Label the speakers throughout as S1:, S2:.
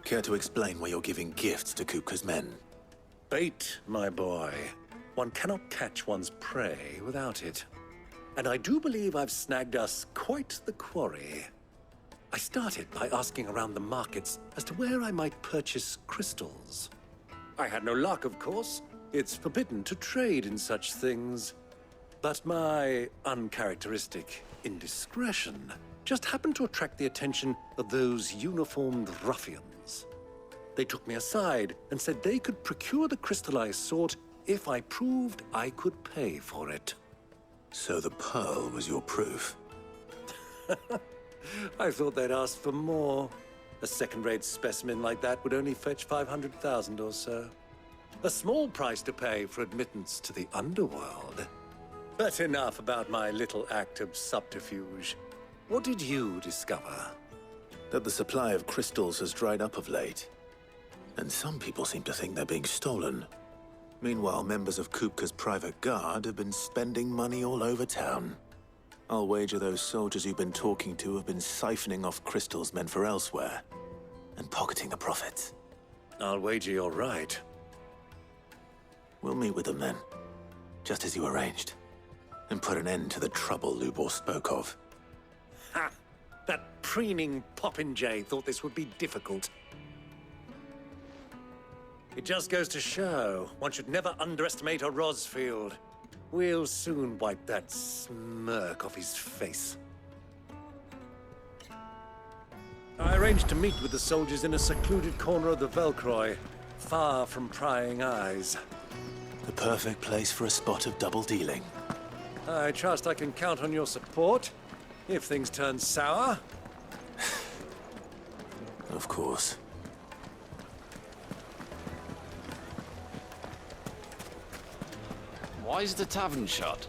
S1: Care to explain why you're giving gifts to Kupka's men?
S2: Bait, my boy. One cannot catch one's prey without it. And I do believe I've snagged us quite the quarry. I started by asking around the markets as to where I might purchase crystals. I had no luck, of course. It's forbidden to trade in such things. But my uncharacteristic indiscretion just happened to attract the attention of those uniformed ruffians. They took me aside and said they could procure the crystal I sought if I proved I could pay for it.
S1: So the pearl was your proof?
S2: I thought they'd ask for more. A second-rate specimen like that would only fetch 500,000 or so. A small price to pay for admittance to the underworld. But enough about my little act of subterfuge. What did you discover?
S1: That the supply of crystals has dried up of late. And some people seem to think they're being stolen. Meanwhile, members of Kupka's private guard have been spending money all over town. I'll wager those soldiers you've been talking to have been siphoning off crystals meant for elsewhere, and pocketing the profits.
S2: I'll wager you're right.
S1: We'll meet with them then, just as you arranged, and put an end to the trouble Lubor spoke of.
S2: Ha! That preening popinjay thought this would be difficult. It just goes to show, one should never underestimate a Rosfield. We'll soon wipe that smirk off his face. I arranged to meet with the soldiers in a secluded corner of the Velcroy, far from prying eyes.
S1: The perfect place for a spot of double dealing.
S2: I trust I can count on your support, if things turn sour.
S1: Of course.
S3: Why is the tavern shut?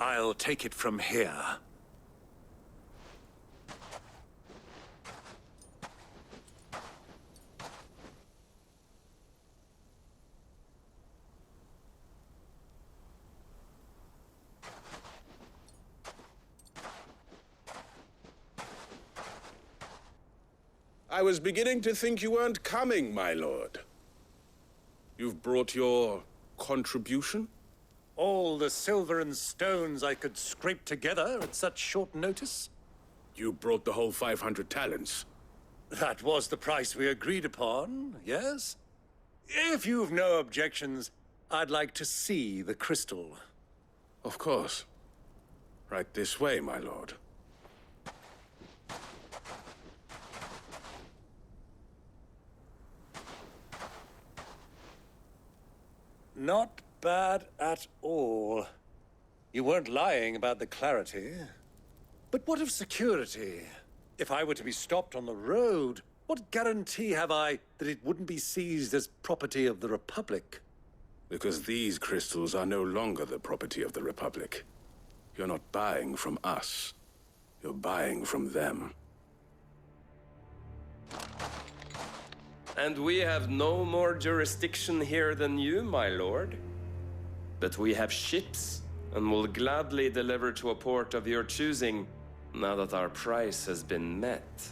S2: I'll take it from here.
S4: I was beginning to think you weren't coming, my lord. You've brought your contribution?
S2: All the silver and stones I could scrape together at such short notice?
S4: You brought the whole 500 talents.
S2: That was the price we agreed upon, yes? If you've no objections, I'd like to see the crystal.
S4: Of course. Right this way, my lord.
S2: Not bad at all. You weren't lying about the clarity. But what of security? If I were to be stopped on the road, what guarantee have I that it wouldn't be seized as property of the Republic?
S4: Because these crystals are no longer the property of the Republic. You're not buying from us. You're buying from them.
S3: And we have no more jurisdiction here than you, my lord. But we have ships, and will gladly deliver to a port of your choosing, now that our price has been met.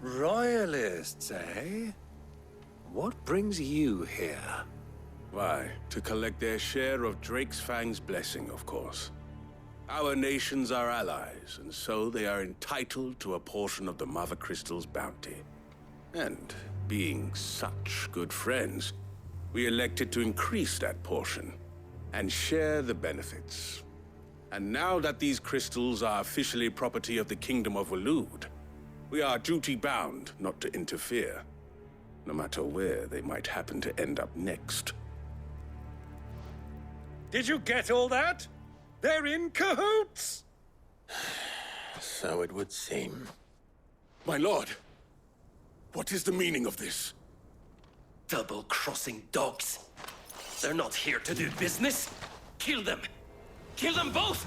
S2: Royalists, eh? What brings you here?
S4: Why, to collect their share of Drake's Fang's blessing, of course. Our nations are allies, and so they are entitled to a portion of the Mother Crystal's bounty. And being such good friends, we elected to increase that portion and share the benefits. And now that these crystals are officially property of the Kingdom of Waloed, we are duty-bound not to interfere, no matter where they might happen to end up next.
S2: Did you get all that? They're in cahoots!
S1: So it would seem.
S4: My lord, what is the meaning of this?
S3: Double-crossing dogs. They're not here to do business. Kill them. Kill them both!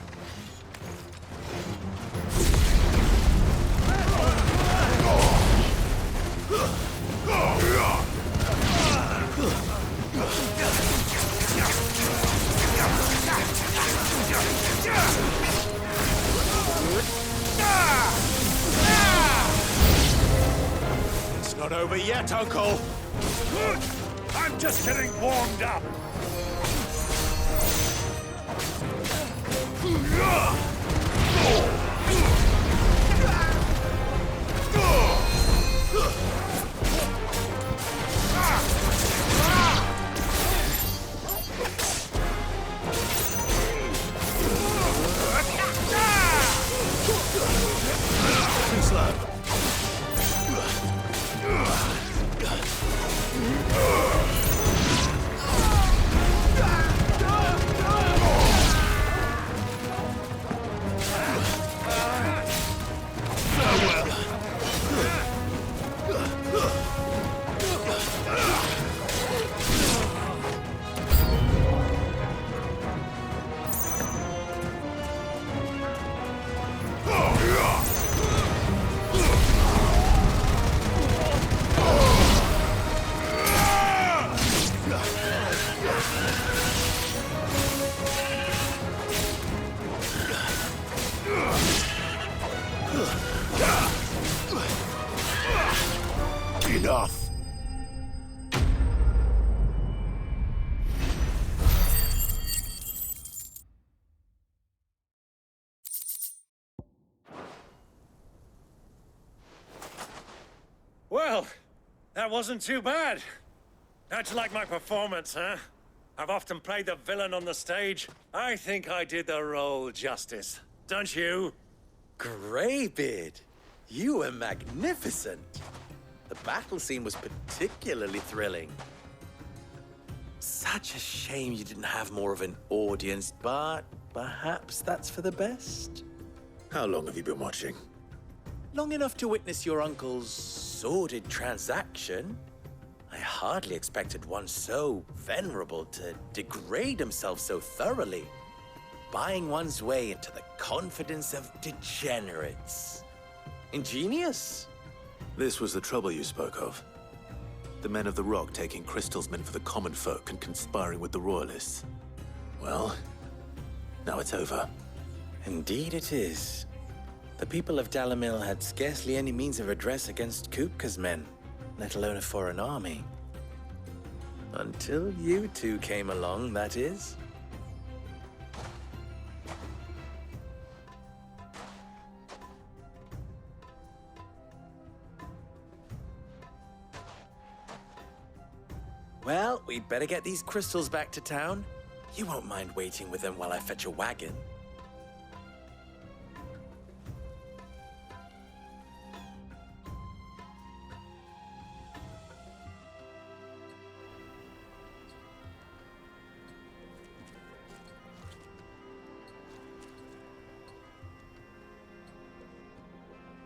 S1: It's not over yet, Uncle!
S2: Good! I'm just getting warmed up!
S1: Too slow. Enough!
S2: Well, that wasn't too bad. How'd you like my performance, huh? I've often played the villain on the stage. I think I did the role justice. Don't you?
S5: Greybeard, you were magnificent. The battle scene was particularly thrilling. Such a shame you didn't have more of an audience, but perhaps that's for the best.
S1: How long have you been watching?
S5: Long enough to witness your uncle's sordid transaction. I hardly expected one so venerable to degrade himself so thoroughly, buying one's way into the confidence of degenerates. Ingenious.
S1: This was the trouble you spoke of. The men of the Rock taking crystals meant for the common folk and conspiring with the Royalists. Well, now it's over.
S5: Indeed it is. The people of Dalamil had scarcely any means of redress against Kupka's men, let alone a foreign army. Until you two came along, that is. Well, we'd better get these crystals back to town. You won't mind waiting with them while I fetch a wagon.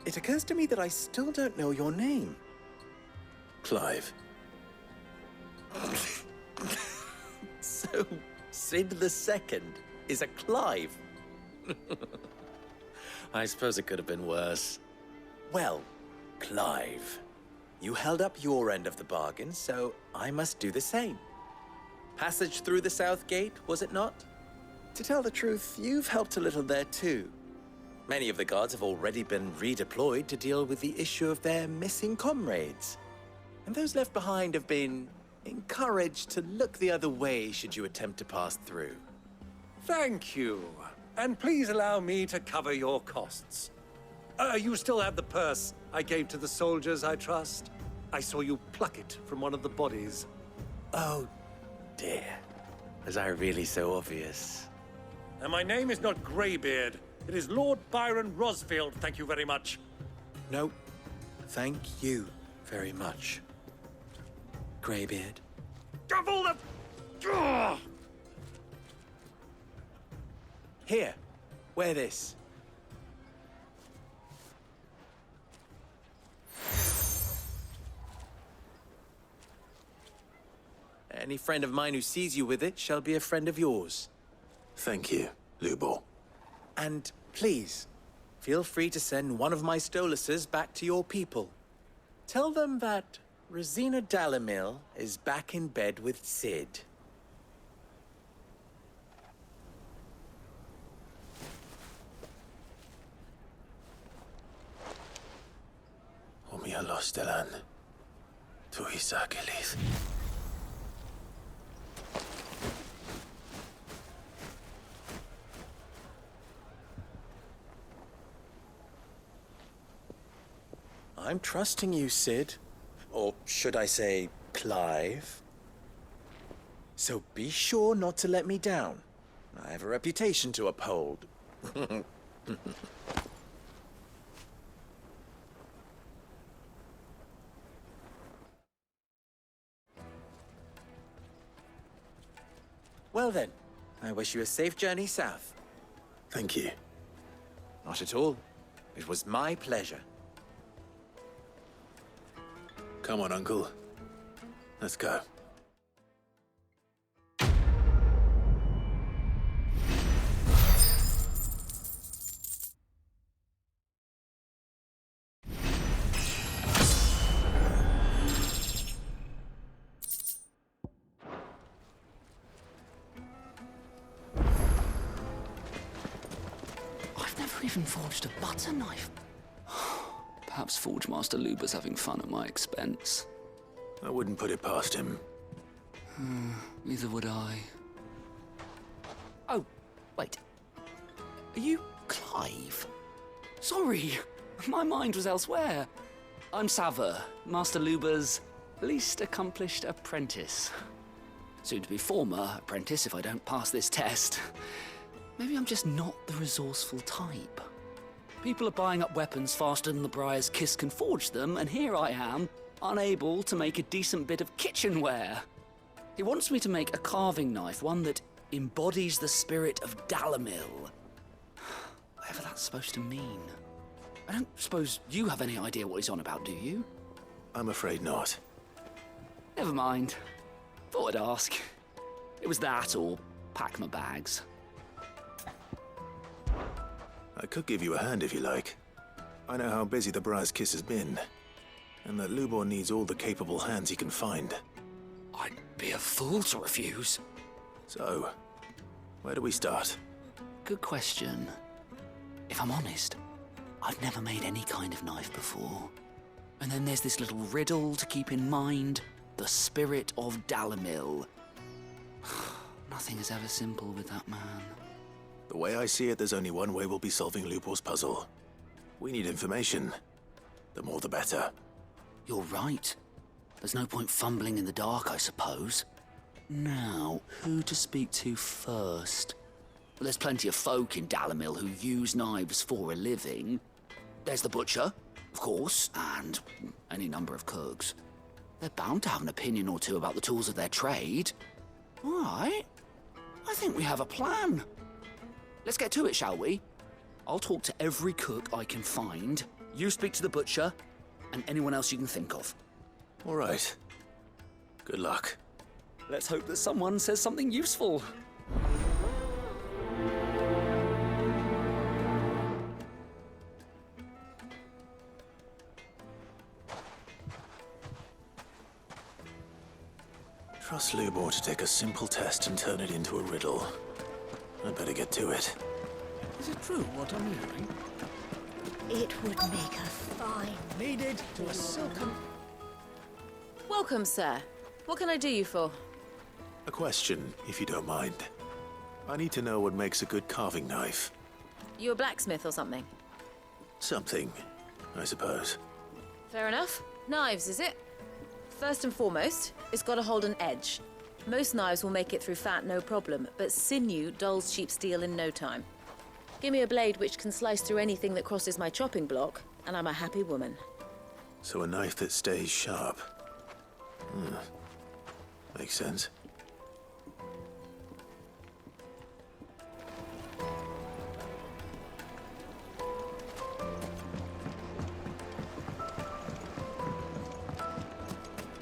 S5: It occurs to me that I still don't know your name.
S1: Clive.
S5: So, Sid the Second is a Clive. I suppose it could have been worse. Well, Clive, you held up your end of the bargain, so I must do the same. Passage through the South Gate, was it not? To tell the truth, you've helped a little there too. Many of the guards have already been redeployed to deal with the issue of their missing comrades. And those left behind have been encouraged to look the other way should you attempt to pass through.
S2: Thank you. And please allow me to cover your costs. You still have the purse I gave to the soldiers, I trust? I saw you pluck it from one of the bodies.
S5: Oh, dear. Was I really so obvious?
S2: And my name is not Greybeard. It is Lord Byron Rosfield, thank you very much.
S5: No, thank you very much, Greybeard.
S2: Double the... Ugh!
S5: Here, wear this. Any friend of mine who sees you with it shall be a friend of yours.
S1: Thank you, Lubor.
S5: And please, feel free to send one of my Stoluses back to your people. Tell them that Rosina Dalamil is back in bed with Sid.
S1: Omia Lostelan. Tuisa Kelith.
S5: I'm trusting you, Sid. Or should I say, Clive? So be sure not to let me down. I have a reputation to uphold. Well then, I wish you a safe journey south.
S1: Thank you.
S5: Not at all. It was my pleasure.
S1: Come on, Uncle. Let's go.
S6: I've never even forged a butter knife. Perhaps Forge Master Luber's having fun at my expense.
S1: I wouldn't put it past him.
S6: Neither would I.
S7: Oh, wait. Are you Clive?
S6: Sorry, my mind was elsewhere. I'm Sava, Master Luber's least accomplished apprentice. Soon to be former apprentice if I don't pass this test. Maybe I'm just not the resourceful type. People are buying up weapons faster than the Briar's Kiss can forge them, and here I am, unable to make a decent bit of kitchenware. He wants me to make a carving knife, one that embodies the spirit of Dalamil. Whatever that's supposed to mean. I don't suppose you have any idea what he's on about, do you?
S1: I'm afraid not.
S6: Never mind. Thought I'd ask. It was that or pack my bags.
S1: I could give you a hand if you like. I know how busy the Briar's Kiss has been, and that Lubor needs all the capable hands he can find.
S6: I'd be a fool to refuse.
S1: So, where do we start?
S6: Good question. If I'm honest, I've never made any kind of knife before. And then there's this little riddle to keep in mind. The spirit of Dalamil. Nothing is ever simple with that man.
S1: The way I see it, there's only one way we'll be solving Lubor's puzzle. We need information. The more the better.
S6: You're right. There's no point fumbling in the dark, I suppose. Now, who to speak to first? Well, there's plenty of folk in Dalamil who use knives for a living. There's the butcher, of course, and any number of cooks. They're bound to have an opinion or two about the tools of their trade. All right. I think we have a plan. Let's get to it, shall we? I'll talk to every cook I can find. You speak to the butcher, and anyone else you can think of.
S1: All right. Good luck.
S6: Let's hope that someone says something useful.
S1: Trust Lubor to take a simple test and turn it into a riddle. I'd better get to it.
S8: Is it true what I'm hearing?
S9: It would make a fine.
S8: Needed to a silken...
S10: Welcome, sir. What can I do you for?
S1: A question, if you don't mind. I need to know what makes a good carving knife.
S10: You a blacksmith or something?
S1: Something, I suppose.
S10: Fair enough. Knives, is it? First and foremost, it's got to hold an edge. Most knives will make it through fat, no problem, but sinew dulls cheap steel in no time. Give me a blade which can slice through anything that crosses my chopping block, and I'm a happy woman.
S1: So a knife that stays sharp. Makes sense.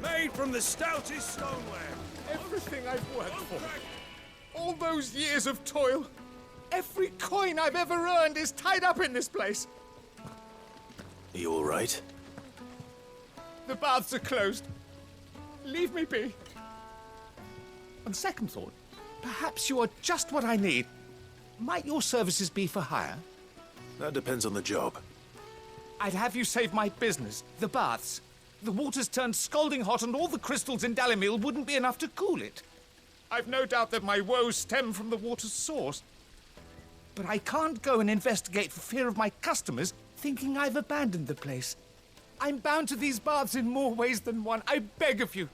S4: Made from the stoutest stoneware.
S8: Everything I've worked for. All those years of toil. Every coin I've ever earned is tied up in this place.
S1: Are you all right?
S8: The baths are closed. Leave me be. On second thought, perhaps you are just what I need. Might your services be for hire?
S1: That depends on the job.
S8: I'd have you save my business, the baths. The water's turned scalding hot and all the crystals in Dalamil wouldn't be enough to cool it. I've no doubt that my woes stem from the water's source. But I can't go and investigate for fear of my customers thinking I've abandoned the place. I'm bound to these baths in more ways than one. I beg of you.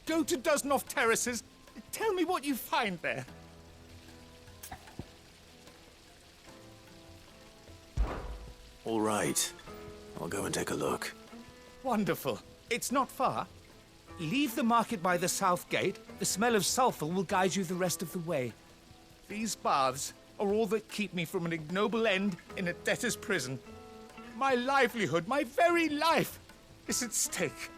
S8: Go to Dusnoff Terraces. Tell me what you find there.
S1: All right. I'll go and take a look.
S8: Wonderful. It's not far. Leave the market by the south gate. The smell of sulfur will guide you the rest of the way. These baths are all that keep me from an ignoble end in a debtor's prison. My livelihood, my very life, is at stake.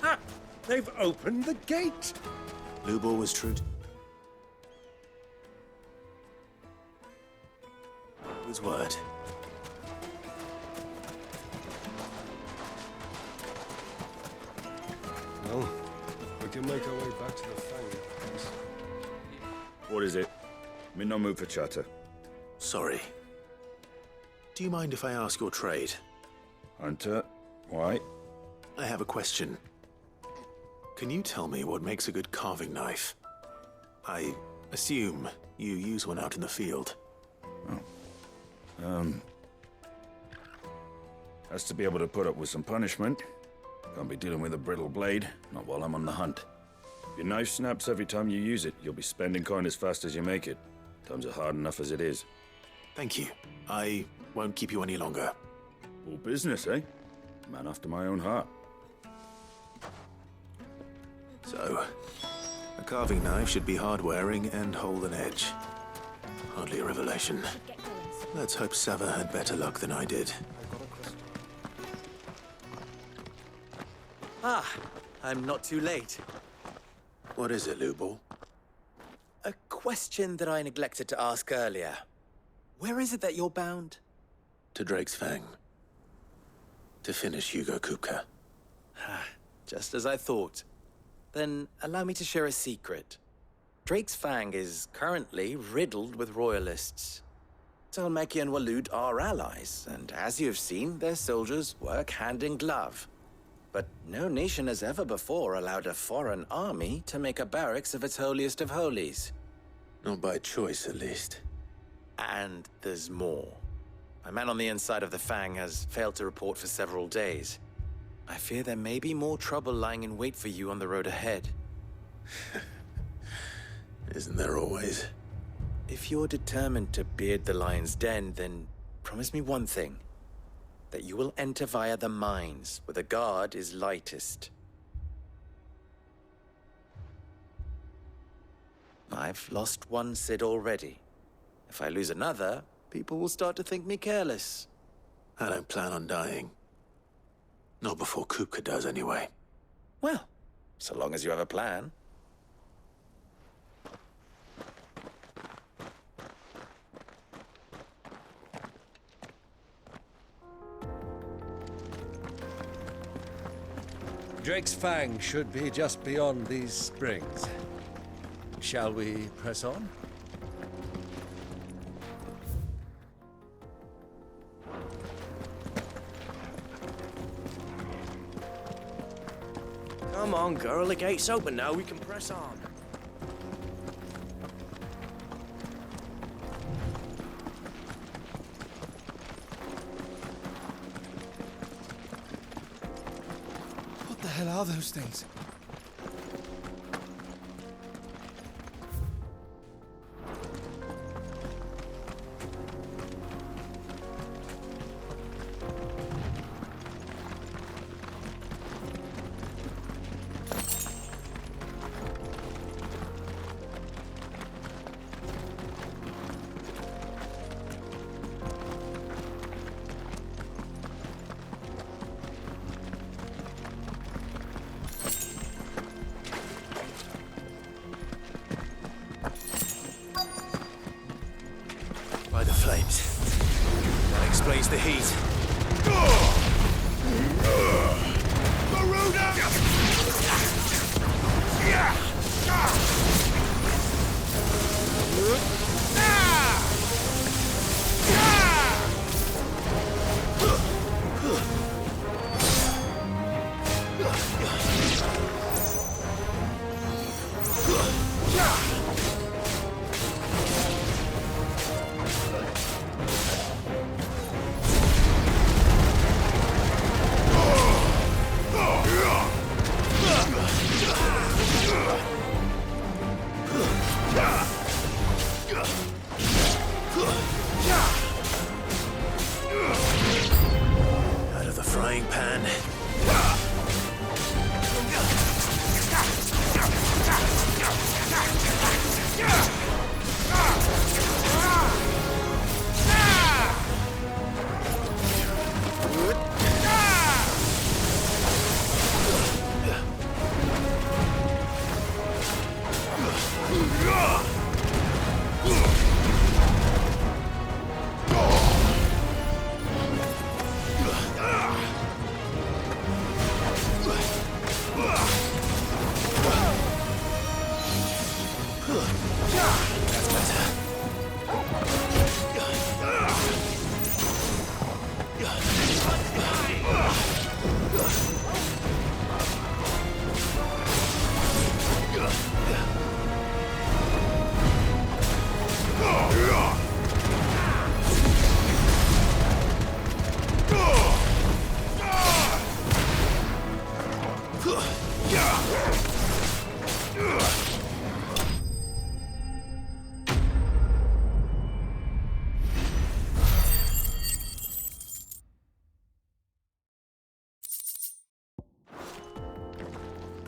S2: Ah! They've opened the gate!
S1: Lubor was true. His word.
S11: Well, we can make our way back to the Fang.
S12: What is it? I'm in no mood for chatter.
S1: Sorry. Do you mind if I ask your trade?
S12: Hunter, why?
S1: I have a question. Can you tell me what makes a good carving knife? I assume you use one out in the field.
S12: Has to be able to put up with some punishment. Can't be dealing with a brittle blade, not while I'm on the hunt. If your knife snaps every time you use it, you'll be spending coin as fast as you make it. Times are hard enough as it is.
S1: Thank you. I won't keep you any longer.
S12: All business, eh? Man after my own heart.
S1: So, a carving knife should be hard-wearing and hold an edge. Hardly a revelation. Let's hope Sava had better luck than I did.
S5: Ah, I'm not too late.
S1: What is it, Lubor?
S5: A question that I neglected to ask earlier. Where is it that you're bound?
S1: To Drake's Fang. To finish Hugo Kupka.
S5: Just as I thought. Then allow me to share a secret. Drake's Fang is currently riddled with royalists. Tolmeki and Walud are allies, and as you have seen, their soldiers work hand in glove. But no nation has ever before allowed a foreign army to make a barracks of its holiest of holies.
S1: Not by choice, at least.
S5: And there's more. My man on the inside of the Fang has failed to report for several days. I fear there may be more trouble lying in wait for you on the road ahead.
S1: Isn't there always?
S5: If you're determined to beard the lion's den, then promise me one thing. That you will enter via the mines, where the guard is lightest. I've lost one Cid already. If I lose another, people will start to think me careless.
S1: I don't plan on dying. Not before Kupka does, anyway.
S5: Well, so long as you have a plan.
S13: Drake's Fang should be just beyond these springs. Shall we press on?
S7: Come on, girl, the gate's open now, we can press on.
S8: What the hell are those things?
S1: By the flames. That explains the heat. Out of the frying pan.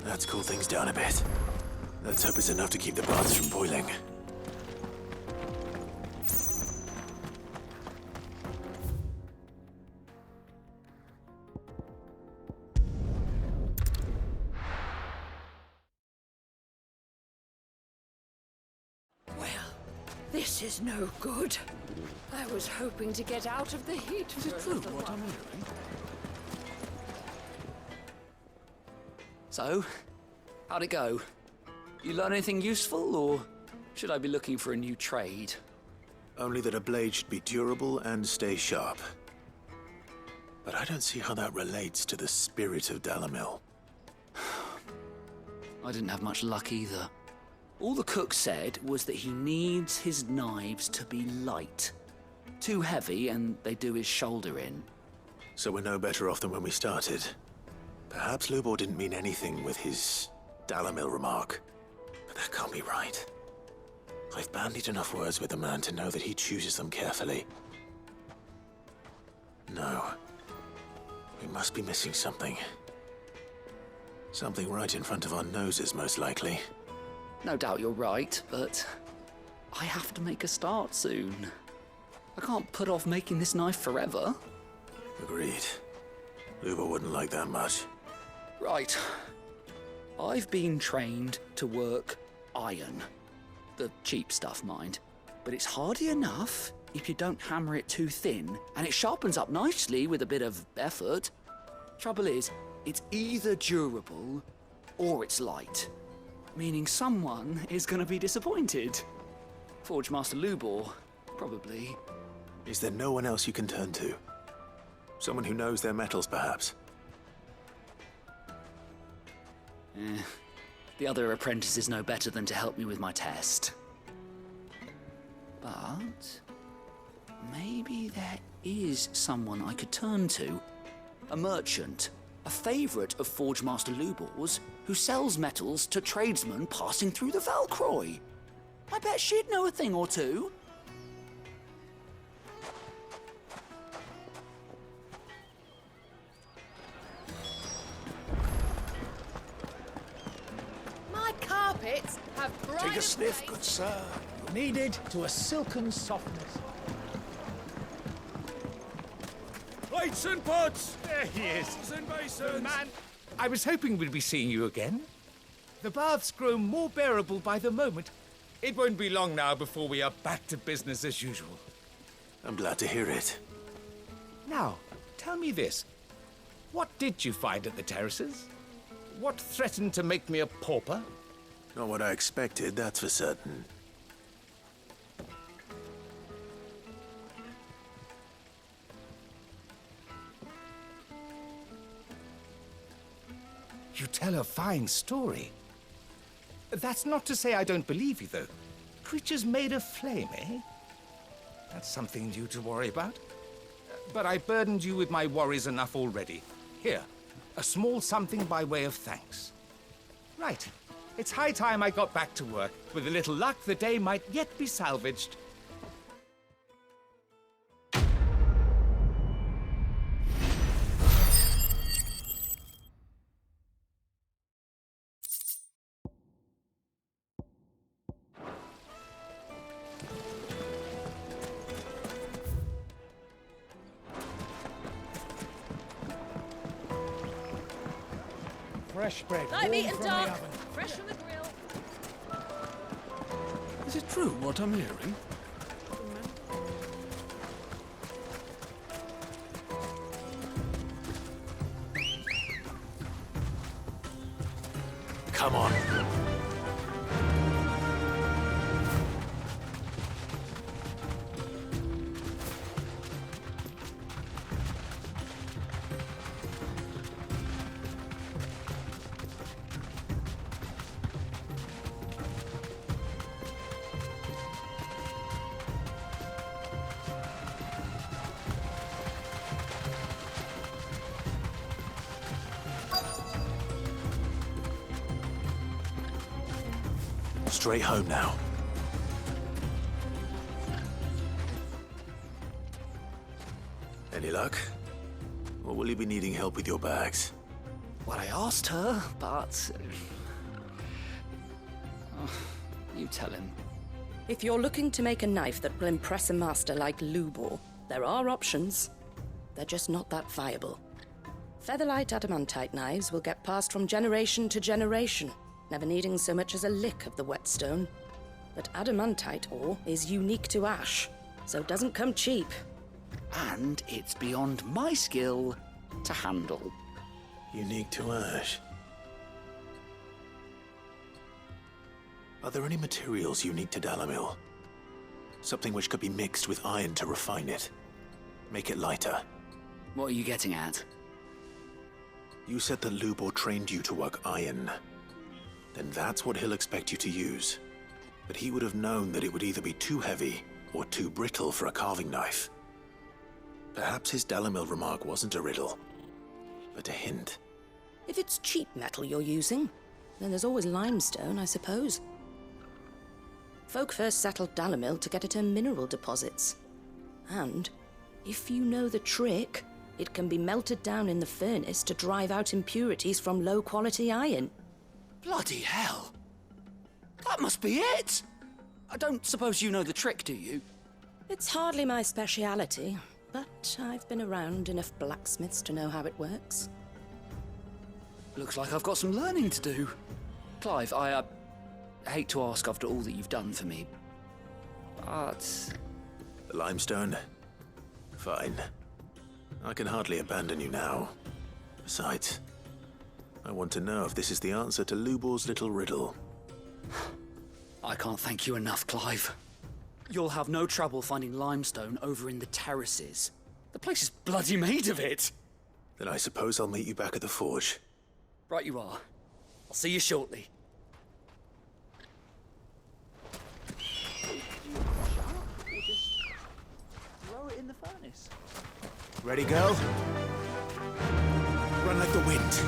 S1: Let's cool things down a bit. Let's hope it's enough to keep the baths from boiling.
S9: Well, this is no good. I was hoping to get out of the heat. Is it true what I'm hearing?
S6: So, how'd it go? You learn anything useful, or should I be looking for a new trade?
S1: Only that a blade should be durable and stay sharp. But I don't see how that relates to the spirit of Dalamil.
S6: I didn't have much luck either. All the cook said was that he needs his knives to be light. Too heavy and they do his shoulder in.
S1: So we're no better off than when we started. Perhaps Lubor didn't mean anything with his Dalamil remark. But that can't be right. I've bandied enough words with the man to know that he chooses them carefully. No. We must be missing something. Something right in front of our noses, most likely.
S6: No doubt you're right, but I have to make a start soon. I can't put off making this knife forever.
S1: Agreed. Lubor wouldn't like that much.
S6: Right. I've been trained to work iron. The cheap stuff, mind. But it's hardy enough if you don't hammer it too thin, and it sharpens up nicely with a bit of effort. Trouble is, it's either durable or it's light. Meaning someone is going to be disappointed. Forge Master Lubor, probably.
S1: Is there no one else you can turn to? Someone who knows their metals, perhaps?
S6: The other apprentices know better than to help me with my test. But maybe there is someone I could turn to. A merchant, a favourite of Forge Master Lubor's, who sells metals to tradesmen passing through the Valcroy. I bet she'd know a thing or two.
S9: My carpets have
S14: Take a sniff, good sir. Needed to a silken softness.
S4: Plates and pots!
S8: There he is.
S4: Bowls and
S8: The
S4: basins!
S8: man. I was hoping we'd be seeing you again. The baths grow more bearable by the moment. It won't be long now before we are back to business as usual.
S1: I'm glad to hear it.
S8: Now, tell me this. What did you find at the terraces? What threatened to make me a pauper?
S1: Not what I expected, that's for certain.
S8: You tell a fine story. That's not to say I don't believe you, though. Creatures made of flame, eh? That's something new to worry about. But I burdened you with my worries enough already. Here, a small something by way of thanks. Right. It's high time I got back to work. With a little luck, the day might yet be salvaged.
S14: Fresh bread.
S10: Light meat and
S14: warm from the
S10: dark.
S14: oven.
S10: Fresh from the grill.
S13: Is it true what I'm hearing?
S1: Come on. Straight home now. Any luck? Or will you be needing help with your bags?
S6: Well, I asked her, but... Oh, you tell him.
S15: If you're looking to make a knife that will impress a master like Lubor, there are options. They're just not that viable. Featherlight adamantite knives will get passed from generation to generation, never needing so much as a lick of the whetstone. But adamantite ore is unique to ash, so it doesn't come cheap.
S6: And it's beyond my skill to handle.
S1: Unique to ash. Are there any materials unique to Dalamil? Something which could be mixed with iron to refine it. Make it lighter.
S6: What are you getting at?
S1: You said that Lubor trained you to work iron. Then that's what he'll expect you to use. But he would have known that it would either be too heavy or too brittle for a carving knife. Perhaps his Dalimil remark wasn't a riddle, but a hint.
S15: If it's cheap metal you're using, then there's always limestone, I suppose. Folk first settled Dalimil to get at her mineral deposits. And, if you know the trick, it can be melted down in the furnace to drive out impurities from low-quality iron.
S6: Bloody hell! That must be it! I don't suppose you know the trick, do you?
S15: It's hardly my speciality, but I've been around enough blacksmiths to know how it works.
S6: Looks like I've got some learning to do. Clive, I hate to ask after all that you've done for me, but...
S1: The limestone? Fine. I can hardly abandon you now. Besides, I want to know if this is the answer to Lubor's little riddle.
S6: I can't thank you enough, Clive. You'll have no trouble finding limestone over in the terraces. The place is bloody made of it.
S1: Then I suppose I'll meet you back at the forge.
S6: Right you are. I'll see you shortly.
S14: Throw it in the furnace.
S1: Ready, girl? Run like the wind.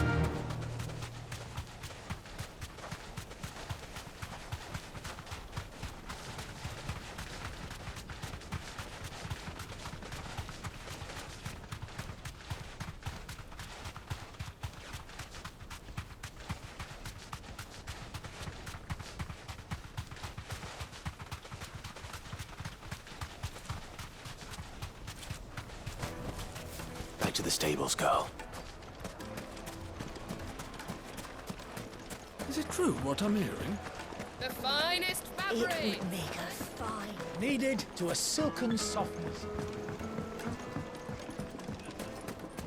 S1: To the stables, girl.
S6: Is it true what I'm hearing?
S9: The finest fabric! It would make us fine.
S14: Kneaded to a silken softness.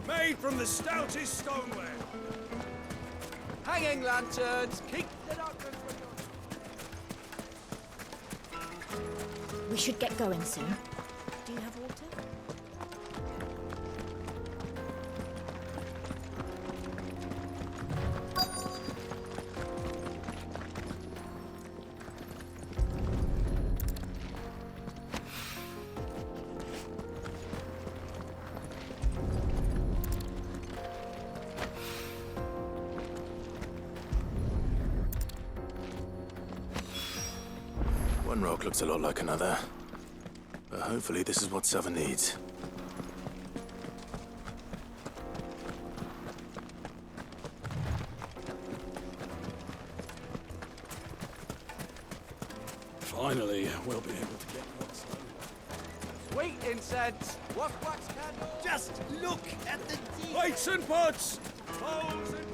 S4: Made from the stoutest stoneware.
S7: Hanging lanterns, keep the doctor
S9: We should get going soon. Do you have water?
S1: One rock looks a lot like another. But hopefully this is what Sava needs.
S4: Finally, we'll be able to get what's
S7: Sweet incense, wax candle.
S14: Just look at the
S4: Plates and pots! Bowls and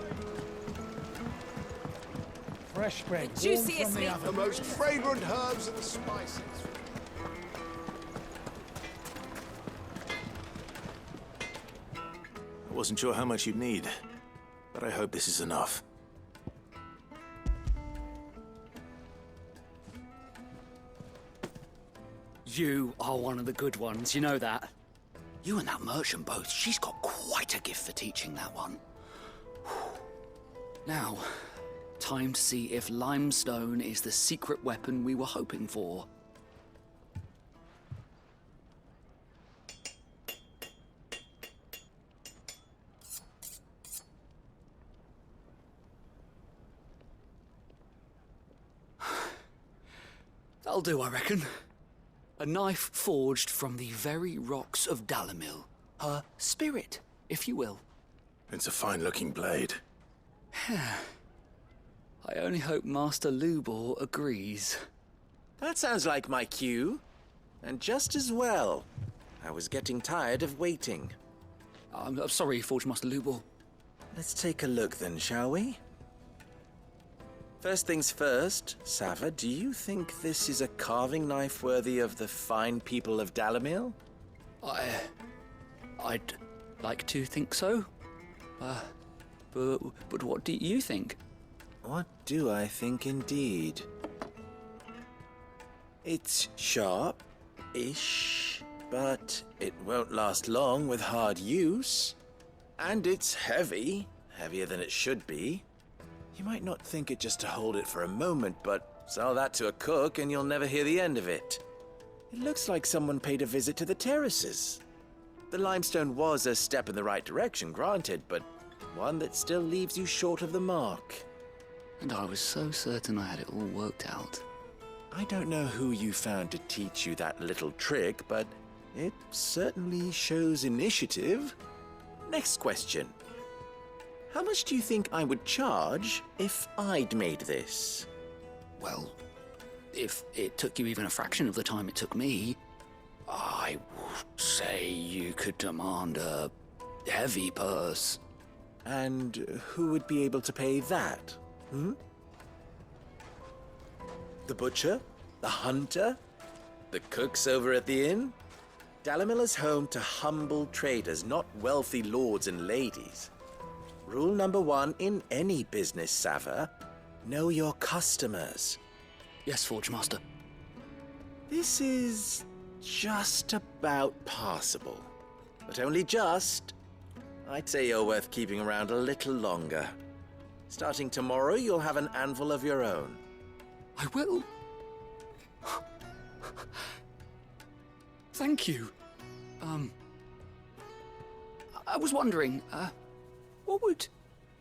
S14: fresh bread.
S9: The juiciest
S14: warm from the
S9: meat.
S14: oven.
S11: The most fragrant herbs and spices.
S1: I wasn't sure how much you'd need, but I hope this is enough.
S6: You are one of the good ones, you know that. You and that merchant both, she's got quite a gift for teaching that one. Now, time to see if limestone is the secret weapon we were hoping for. That'll do, I reckon. A knife forged from the very rocks of Dalimil. Her spirit, if you will.
S1: It's a fine-looking blade.
S6: I only hope Master Lubor agrees.
S5: That sounds like my cue. And just as well. I was getting tired of waiting.
S6: I'm sorry, Forge Master Lubor.
S5: Let's take a look then, shall we? First things first, Sava, do you think this is a carving knife worthy of the fine people of Dalimil?
S6: I'd like to think so. But what do you think?
S5: What do I think indeed? It's sharp, Ish, but it won't last long with hard use. And it's heavy, heavier than it should be. You might not think it just to hold it for a moment, but sell that to a cook and you'll never hear the end of it. It looks like someone paid a visit to the terraces. The limestone was a step in the right direction, granted, but one that still leaves you short of the mark.
S6: And I was so certain I had it all worked out.
S5: I don't know who you found to teach you that little trick, but it certainly shows initiative. Next question. How much do you think I would charge if I'd made this?
S6: Well, if it took you even a fraction of the time it took me, I would say you could demand a heavy purse.
S5: And who would be able to pay that? The butcher? The hunter? The cooks over at the inn? Dalimil is home to humble traders, not wealthy lords and ladies. Rule number 1 in any business, Sava: know your customers.
S6: Yes, Forge Master.
S5: This is just about passable. But only just. I'd say you're worth keeping around a little longer. Starting tomorrow, you'll have an anvil of your own.
S6: I will. Thank you. I was wondering, what would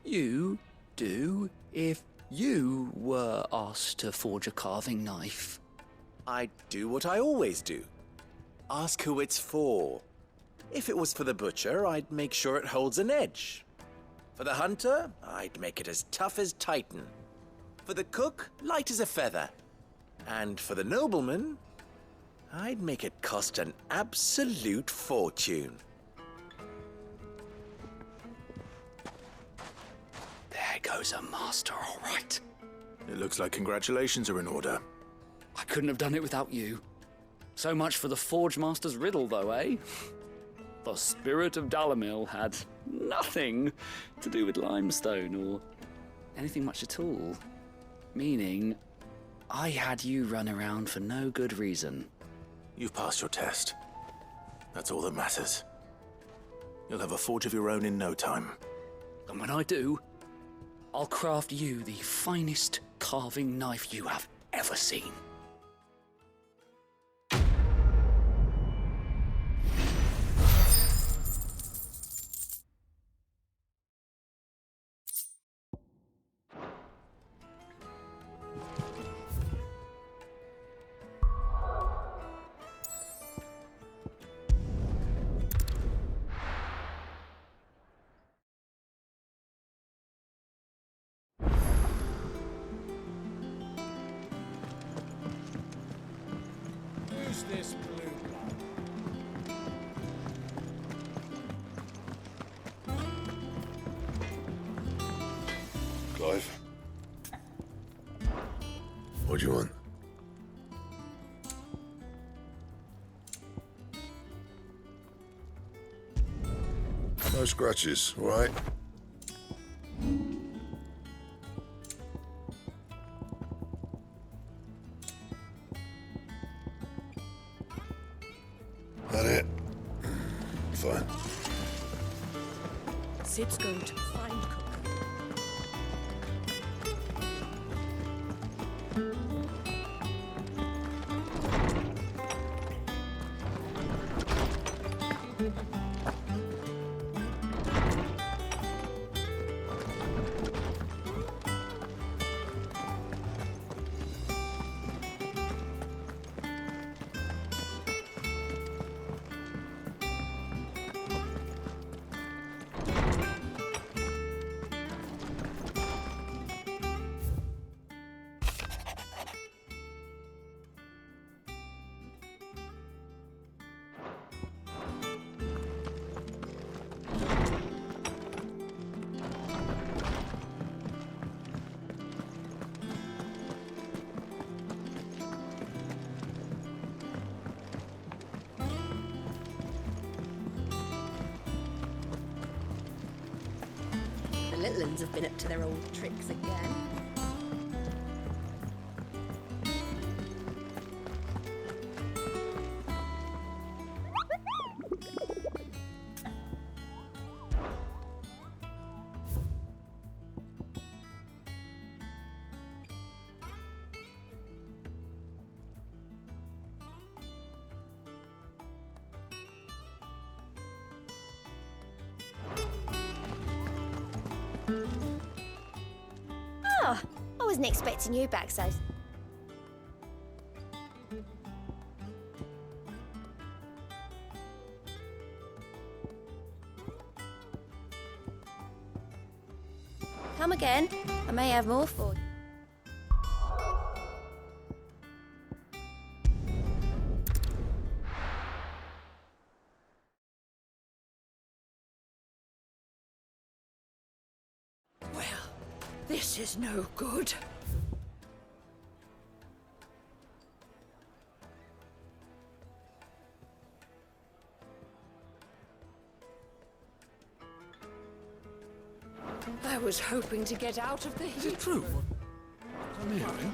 S6: you do if you were asked to forge a carving knife?
S5: I'd do what I always do. Ask who it's for. If it was for the butcher, I'd make sure it holds an edge. For the hunter, I'd make it as tough as Titan. For the cook, light as a feather. And for the nobleman, I'd make it cost an absolute fortune.
S6: There goes a master, all right.
S1: It looks like congratulations are in order.
S6: I couldn't have done it without you. So much for the Forge Master's riddle, though, eh? The spirit of Dalimil had nothing to do with limestone or anything much at all. Meaning, I had you run around for no good reason.
S1: You've passed your test. That's all that matters. You'll have a forge of your own in no time.
S6: And when I do, I'll craft you the finest carving knife you have ever seen.
S14: Who's this blue blood?
S11: Clive?
S16: What do you want? No scratches, all right? That it? Fine.
S9: Sid's going to find Cook.
S15: The little uns have been up to their old tricks again.
S17: wasn't expecting you back so... Come again. I may have more for you.
S9: Well, this is no good. I was hoping to get out of the heat.
S14: Is it true? I'm hearing.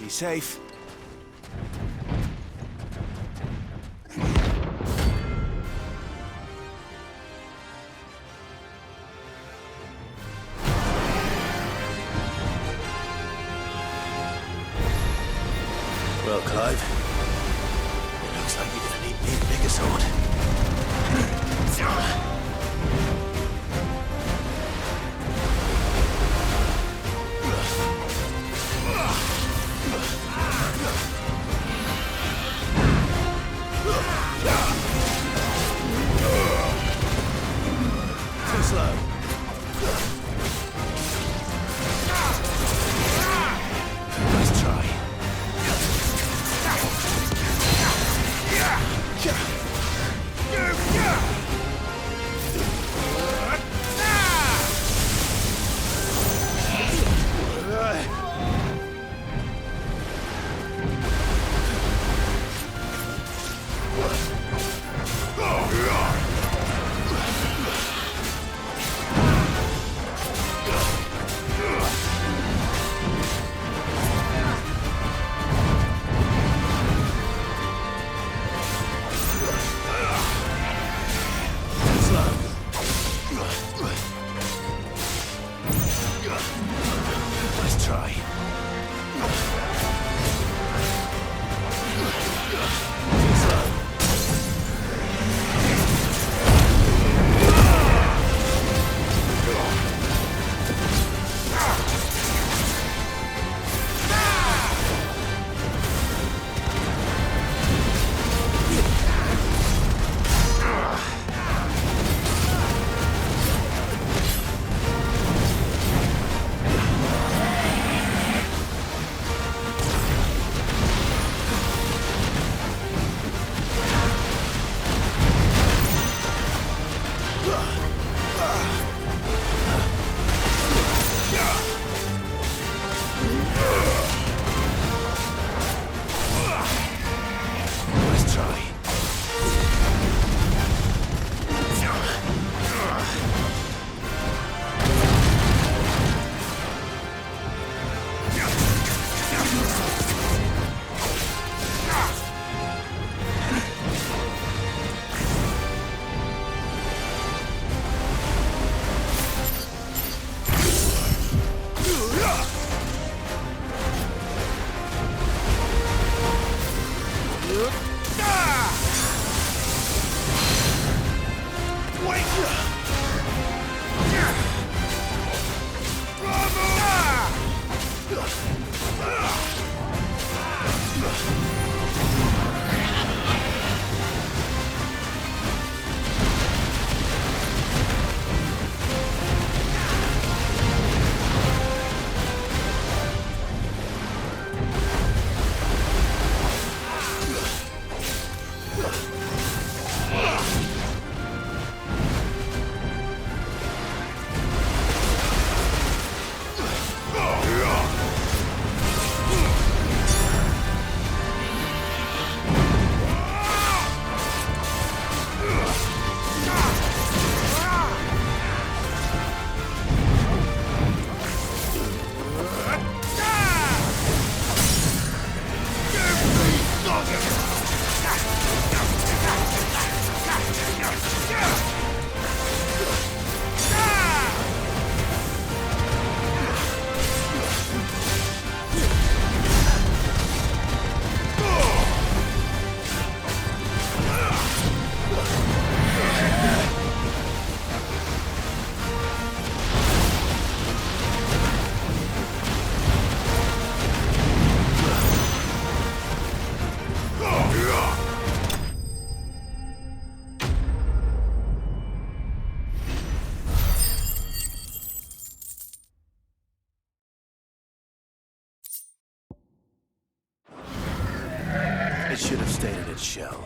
S18: Be safe.
S1: Well, Clive, it looks like you're gonna need me a bigger sword. Too slow. Nice try. It should have stayed in its shell.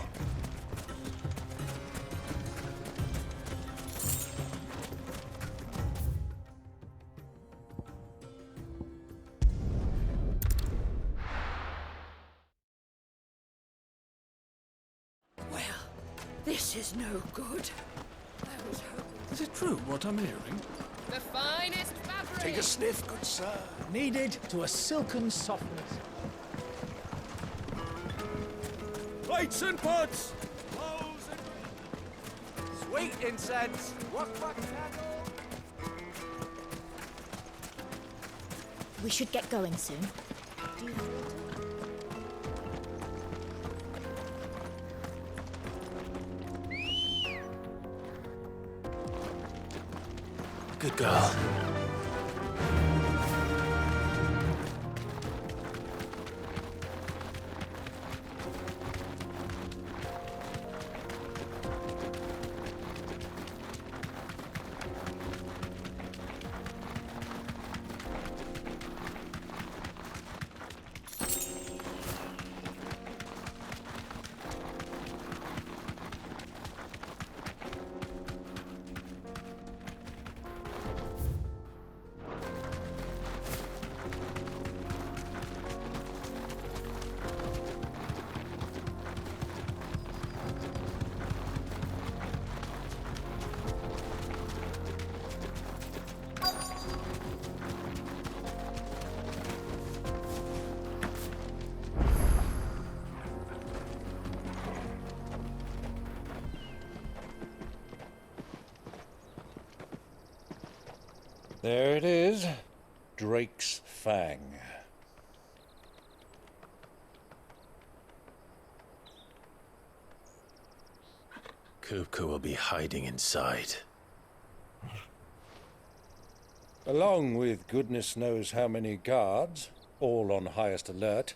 S9: Well, this is no good. I was hoping...
S14: Is it true what I'm hearing?
S9: The finest fabric!
S14: Take a sniff, good sir. Kneaded to a silken softness.
S4: Plates and pots!
S7: Sweet incense. Wax candle.
S18: We should get going soon. Do you
S1: Good girl.
S13: There it is. Drake's Fang.
S1: Kupka will be hiding inside.
S13: Along with goodness knows how many guards, all on highest alert.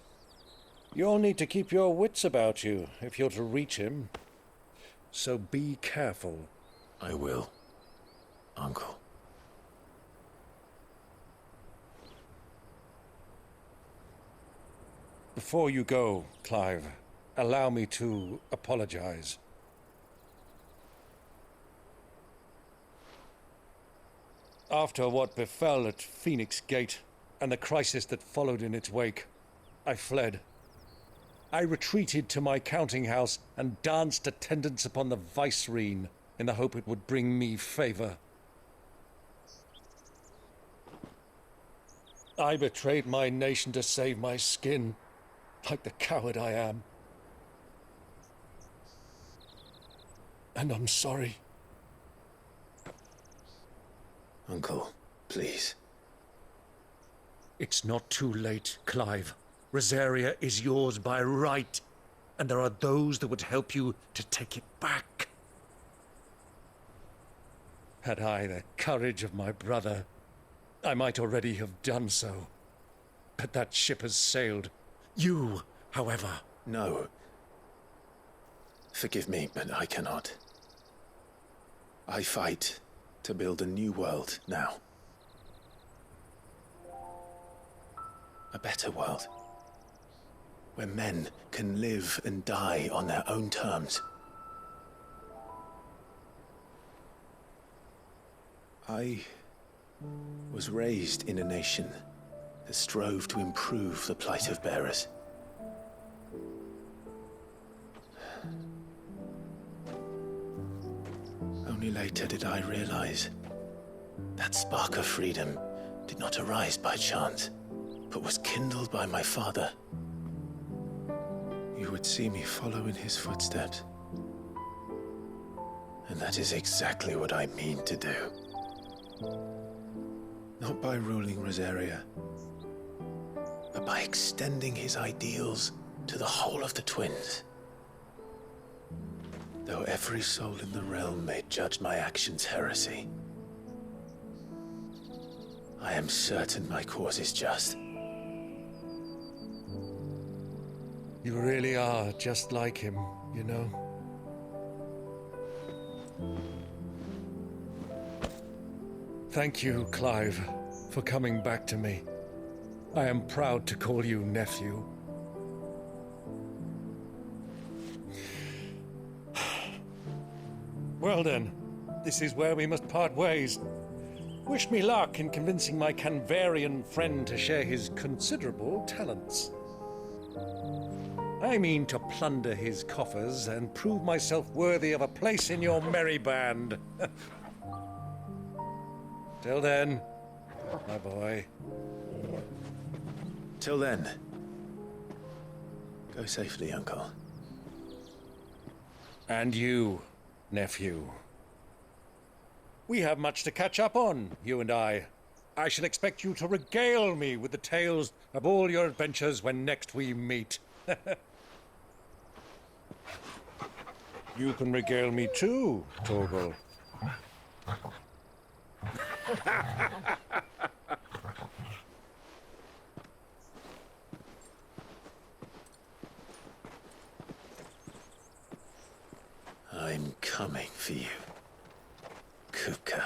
S13: You'll need to keep your wits about you if you're to reach him. So be careful.
S1: I will, Uncle.
S13: Before you go, Clive, allow me to apologize. After what befell at Phoenix Gate and the crisis that followed in its wake, I fled. I retreated to my counting house and danced attendance upon the vicereine in the hope it would bring me favor. I betrayed my nation to save my skin, like the coward I am. And I'm sorry.
S1: Uncle, please.
S13: It's not too late, Clive. Rosaria is yours by right, and there are those that would help you to take it back. Had I the courage of my brother, I might already have done so. But that ship has sailed. You, however...
S1: No. Forgive me, but I cannot. I fight to build a new world now. A better world. Where men can live and die on their own terms. I was raised in a nation that strove to improve the plight of bearers. Only later did I realize that spark of freedom did not arise by chance, but was kindled by my father. You would see me follow in his footsteps. And that is exactly what I mean to do. Not by ruling Rosaria, but by extending his ideals to the whole of the twins. Though every soul in the realm may judge my actions heresy, I am certain my cause is just.
S13: You really are just like him, you know? Thank you, Clive, for coming back to me. I am proud to call you nephew. Well then, this is where we must part ways. Wish me luck in convincing my Canvarian friend to share his considerable talents. I mean to plunder his coffers and prove myself worthy of a place in your merry band. Till then, my boy.
S1: Till then, go safely, Uncle.
S13: And you, nephew. We have much to catch up on, you and I. I shall expect you to regale me with the tales of all your adventures when next we meet. You can regale me too, Torgal.
S1: I'm coming for you, Kupka.